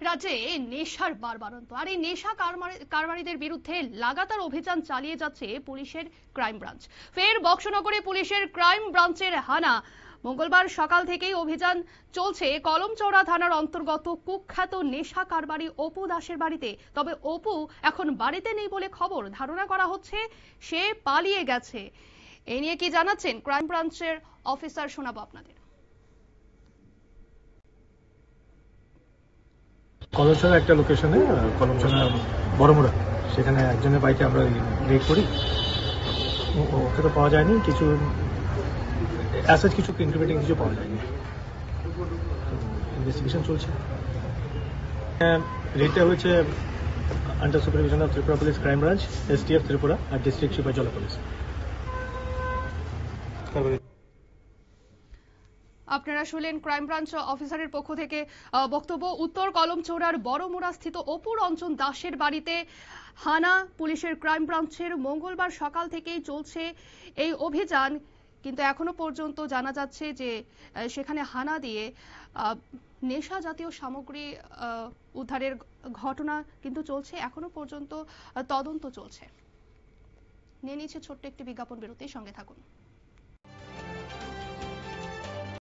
রাজ্যে নেশার বাড়বাড়ন্ত আর এই নেশা কারবারিদের বিরুদ্ধে লাগাতার অভিযান চালিয়ে যাচ্ছে পুলিশের ক্রাইম ব্রাঞ্চ। ফের বক্সনগরে পুলিশের ক্রাইম ব্রাঞ্চের হানা। মঙ্গলবার সকাল থেকেই অভিযান চলছে কলমচৌড়া থানার অন্তর্গত কুখ্যাত নেশা কারবারি অপু দাসের বাড়িতে। তবে অপু এখন বাড়িতে নেই বলে খবর। ধারণা করা হচ্ছে সে পালিয়ে গেছে। এই নিয়ে কি জানাচ্ছেন ক্রাইম ব্রাঞ্চের অফিসার, শোনাবো আপনাদের। কলমচৌড়া একটা লোকেশনে, কলমচৌড়া বড়মুড়া, সেখানে একজনের বাড়িতে আমরা রেড করি। ওকে তো পাওয়া যায়নি, কিছু অ্যাসেজ কিছু ইনক্রিমেন্টিং কিছু পাওয়া যায়নি। ইনভেস্টিগেশন চলছে। রেডটা হয়েছে under supervision of Tripura police crime branch, STF Tripura আর ডিস্ট্রিক্ট শিপাইজলা পুলিশ। আপনারা শুনলেন ক্রাইম ব্রাঞ্চ অফিসারের পক্ষ থেকে বক্তব্য। উত্তর কলমচৌড়ার বড়মুড়া স্থিত অপু রঞ্জন দাসের বাড়িতে হানা পুলিশের ক্রাইম ব্রাঞ্চের। মঙ্গলবার সকাল থেকেই চলছে এই অভিযান, কিন্তু এখনো পর্যন্ত জানা যাচ্ছে যে সেখানে হানা দিয়ে নেশা জাতীয় সামগ্রী উদ্ধারের ঘটনা কিন্তু চলছে। এখনো পর্যন্ত তদন্ত চলছে। নিয়ে নিচ্ছে ছোট্ট একটি বিজ্ঞাপন বিরতির সঙ্গে থাকুন।